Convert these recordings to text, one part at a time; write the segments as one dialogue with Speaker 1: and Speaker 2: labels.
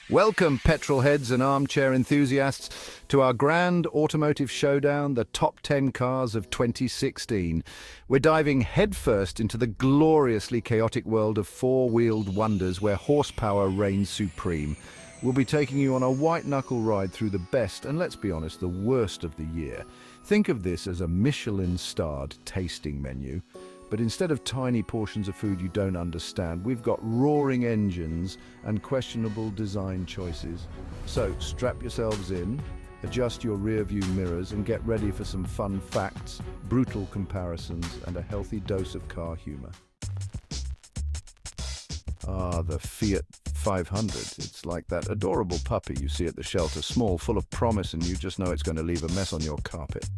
Speaker 1: Welcome, petrol heads and armchair enthusiasts, to our grand automotive showdown, the top 10 cars of 2016. We're diving headfirst into the gloriously chaotic world of four-wheeled wonders where horsepower reigns supreme. We'll be taking you on a white-knuckle ride through the best and, let's be honest, the worst of the year. Think of this as a Michelin-starred tasting menu. But instead of tiny portions of food you don't understand, we've got roaring engines and questionable design choices. So strap yourselves in, adjust your rear-view mirrors and get ready for some fun facts, brutal comparisons and a healthy dose of car humor. The Fiat 500. It's like that adorable puppy you see at the shelter, small, full of promise, and you just know it's going to leave a mess on your carpet.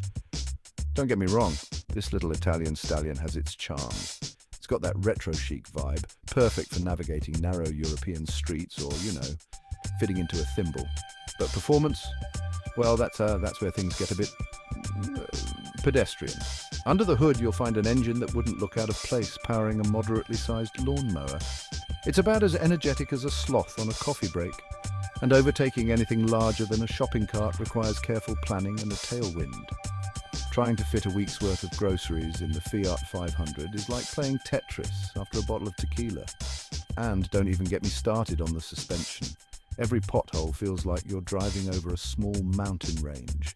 Speaker 1: Don't get me wrong, this little Italian stallion has its charms. It's got that retro chic vibe, perfect for navigating narrow European streets or, fitting into a thimble. But performance? Well, that's where things get a bit pedestrian. Under the hood, you'll find an engine that wouldn't look out of place, powering a moderately sized lawnmower. It's about as energetic as a sloth on a coffee break, and overtaking anything larger than a shopping cart requires careful planning and a tailwind. Trying to fit a week's worth of groceries in the Fiat 500 is like playing Tetris after a bottle of tequila. And don't even get me started on the suspension. Every pothole feels like you're driving over a small mountain range.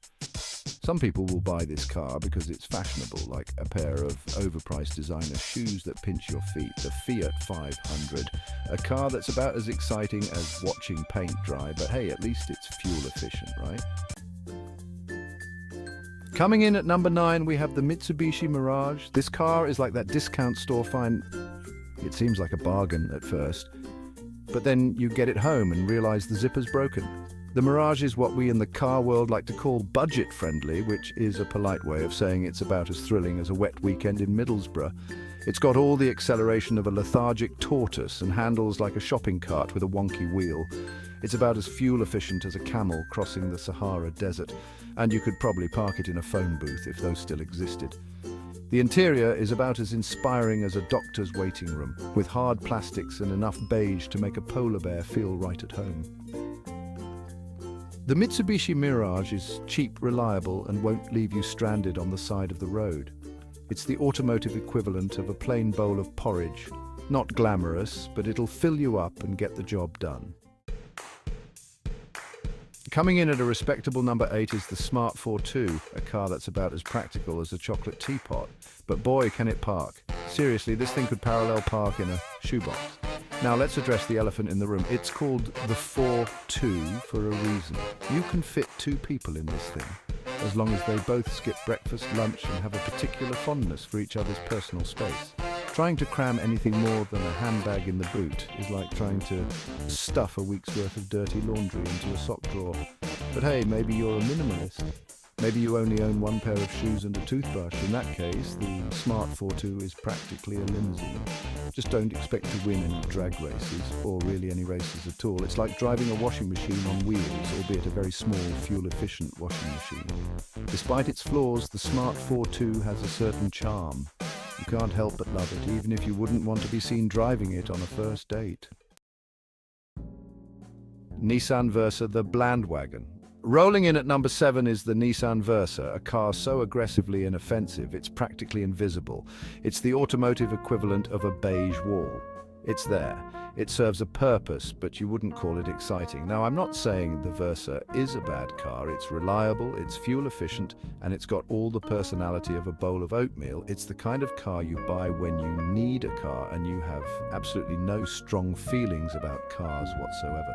Speaker 1: Some people will buy this car because it's fashionable, like a pair of overpriced designer shoes that pinch your feet. The Fiat 500, a car that's about as exciting as watching paint dry, but hey, at least it's fuel efficient, right? Coming in at number 9, we have the Mitsubishi Mirage. This car is like that discount store find. It seems like a bargain at first, but then you get it home and realize the zipper's broken. The Mirage is what we in the car world like to call budget-friendly, which is a polite way of saying it's about as thrilling as a wet weekend in Middlesbrough. It's got all the acceleration of a lethargic tortoise and handles like a shopping cart with a wonky wheel. It's about as fuel-efficient as a camel crossing the Sahara Desert, and you could probably park it in a phone booth if those still existed. The interior is about as inspiring as a doctor's waiting room, with hard plastics and enough beige to make a polar bear feel right at home. The Mitsubishi Mirage is cheap, reliable, and won't leave you stranded on the side of the road. It's the automotive equivalent of a plain bowl of porridge. Not glamorous, but it'll fill you up and get the job done. Coming in at a respectable number 8 is the Smart 42, a car that's about as practical as a chocolate teapot. But boy, can it park. Seriously, this thing could parallel park in a shoebox. Now let's address the elephant in the room. It's called the 4-2 for a reason. You can fit 2 people in this thing, as long as they both skip breakfast, lunch, and have a particular fondness for each other's personal space. Trying to cram anything more than a handbag in the boot is like trying to stuff a week's worth of dirty laundry into a sock drawer. But hey, maybe you're a minimalist. Maybe you only own 1 pair of shoes and a toothbrush. In that case, the Smart 42 is practically a limousine. Just don't expect to win any drag races, or really any races at all. It's like driving a washing machine on wheels, albeit a very small, fuel-efficient washing machine. Despite its flaws, the Smart 42 has a certain charm. You can't help but love it, even if you wouldn't want to be seen driving it on a first date. Nissan Versa, the bland wagon. Rolling in at number 7 is the Nissan Versa, a car so aggressively inoffensive it's practically invisible. It's the automotive equivalent of a beige wall. It's there. It serves a purpose, but you wouldn't call it exciting. Now, I'm not saying the Versa is a bad car. It's reliable, it's fuel efficient, and it's got all the personality of a bowl of oatmeal. It's the kind of car you buy when you need a car and you have absolutely no strong feelings about cars whatsoever.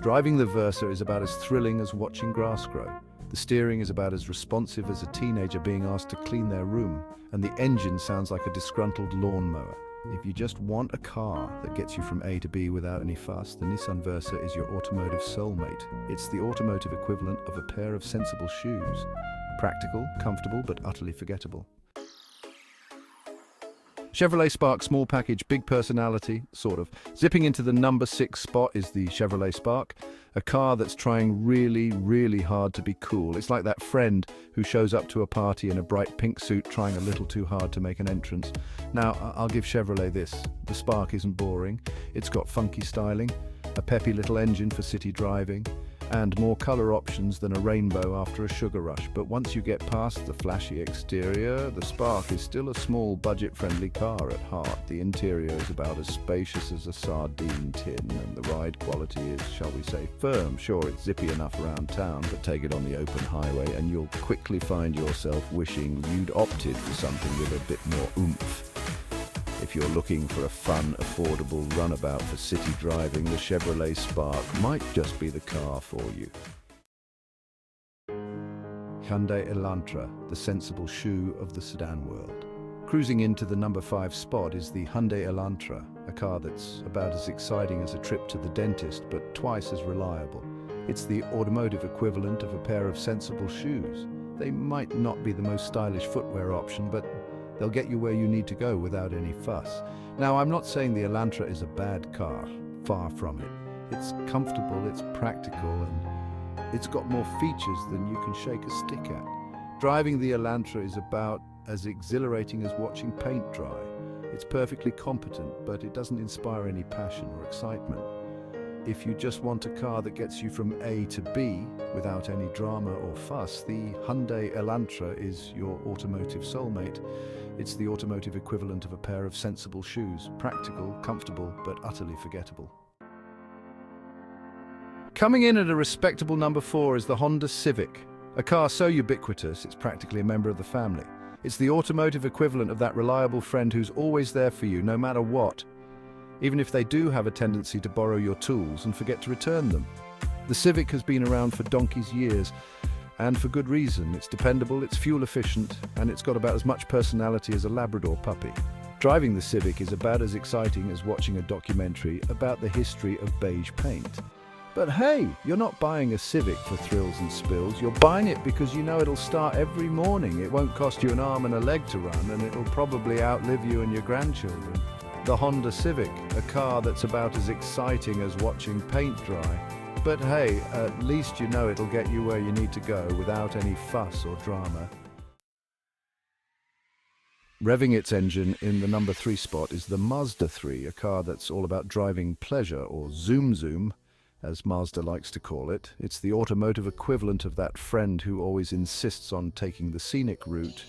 Speaker 1: Driving the Versa is about as thrilling as watching grass grow. The steering is about as responsive as a teenager being asked to clean their room, and the engine sounds like a disgruntled lawnmower. If you just want a car that gets you from A to B without any fuss, the Nissan Versa is your automotive soulmate. It's the automotive equivalent of a pair of sensible shoes. Practical, comfortable, but utterly forgettable. Chevrolet Spark, small package, big personality, sort of. Zipping into the number 6 spot is the Chevrolet Spark, a car that's trying really, really hard to be cool. It's like that friend who shows up to a party in a bright pink suit trying a little too hard to make an entrance. Now, I'll give Chevrolet this. The Spark isn't boring. It's got funky styling. a peppy little engine for city driving, and more color options than a rainbow after a sugar rush. But once you get past the flashy exterior, the Spark is still a small, budget-friendly car at heart. The interior is about as spacious as a sardine tin, and the ride quality is, shall we say, firm. Sure, it's zippy enough around town, but take it on the open highway and you'll quickly find yourself wishing you'd opted for something with a bit more oomph. If you're looking for a fun, affordable runabout for city driving, the Chevrolet Spark might just be the car for you. Hyundai Elantra, the sensible shoe of the sedan world. Cruising into the number 5 spot is the Hyundai Elantra, a car that's about as exciting as a trip to the dentist, but twice as reliable. It's the automotive equivalent of a pair of sensible shoes. They might not be the most stylish footwear option, but they'll get you where you need to go without any fuss. Now, I'm not saying the Elantra is a bad car, far from it. It's comfortable, it's practical, and it's got more features than you can shake a stick at. Driving the Elantra is about as exhilarating as watching paint dry. It's perfectly competent, but it doesn't inspire any passion or excitement. If you just want a car that gets you from A to B without any drama or fuss, the Hyundai Elantra is your automotive soulmate. It's the automotive equivalent of a pair of sensible shoes, practical, comfortable, but utterly forgettable. Coming in at a respectable number 4 is the Honda Civic, a car so ubiquitous it's practically a member of the family. It's the automotive equivalent of that reliable friend who's always there for you, no matter what, even if they do have a tendency to borrow your tools and forget to return them. The Civic has been around for donkey's years, and for good reason. It's dependable, it's fuel efficient, and it's got about as much personality as a Labrador puppy. Driving the Civic is about as exciting as watching a documentary about the history of beige paint. But hey, you're not buying a Civic for thrills and spills. You're buying it because you know it'll start every morning. It won't cost you an arm and a leg to run, and it'll probably outlive you and your grandchildren. The Honda Civic, a car that's about as exciting as watching paint dry. But hey, at least you know it'll get you where you need to go without any fuss or drama. Revving its engine in the number 3 spot is the Mazda III, a car that's all about driving pleasure, or zoom zoom, as Mazda likes to call it. It's the automotive equivalent of that friend who always insists on taking the scenic route.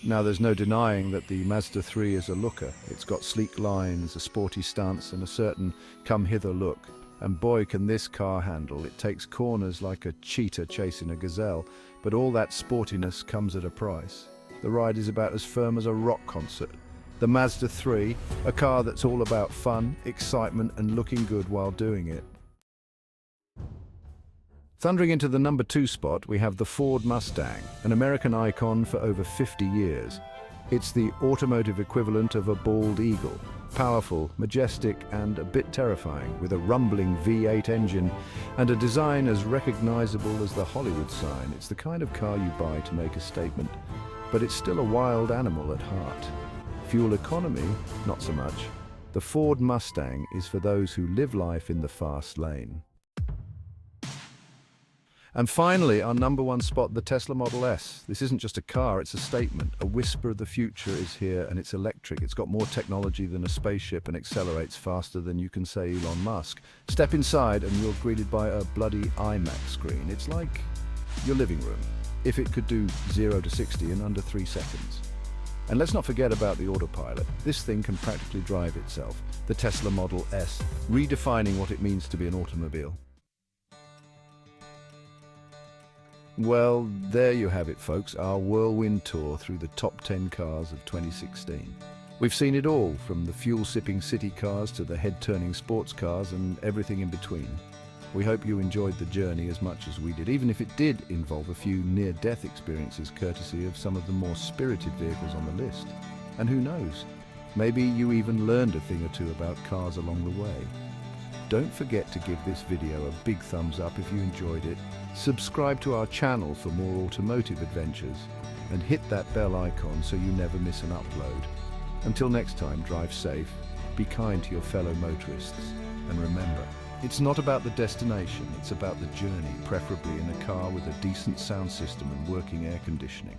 Speaker 1: Now, there's no denying that the Mazda III is a looker. It's got sleek lines, a sporty stance, and a certain come-hither look. And boy, can this car handle. It takes corners like a cheetah chasing a gazelle, but all that sportiness comes at a price. The ride is about as firm as a rock concert. The Mazda III, a car that's all about fun, excitement, and looking good while doing it. Thundering into the number 2 spot, we have the Ford Mustang, an American icon for over 50 years. It's the automotive equivalent of a bald eagle. Powerful, majestic, and a bit terrifying, with a rumbling V8 engine and a design as recognizable as the Hollywood sign. It's the kind of car you buy to make a statement, but it's still a wild animal at heart. Fuel economy, not so much. The Ford Mustang is for those who live life in the fast lane. And finally, our number 1 spot, the Tesla Model S. This isn't just a car, it's a statement. A whisper of the future is here, and it's electric. It's got more technology than a spaceship and accelerates faster than you can say Elon Musk. Step inside and you're greeted by a bloody iMac screen. It's like your living room, if it could do 0 to 60 in under 3 seconds. And let's not forget about the autopilot. This thing can practically drive itself. The Tesla Model S, redefining what it means to be an automobile. Well, there you have it, folks, our whirlwind tour through the top 10 cars of 2016. We've seen it all, from the fuel-sipping city cars to the head-turning sports cars and everything in between. We hope you enjoyed the journey as much as we did, even if it did involve a few near-death experiences courtesy of some of the more spirited vehicles on the list. And who knows, maybe you even learned a thing or two about cars along the way. Don't forget to give this video a big thumbs up if you enjoyed it, subscribe to our channel for more automotive adventures, and hit that bell icon so you never miss an upload. Until next time, drive safe, be kind to your fellow motorists, and remember, it's not about the destination, it's about the journey, preferably in a car with a decent sound system and working air conditioning.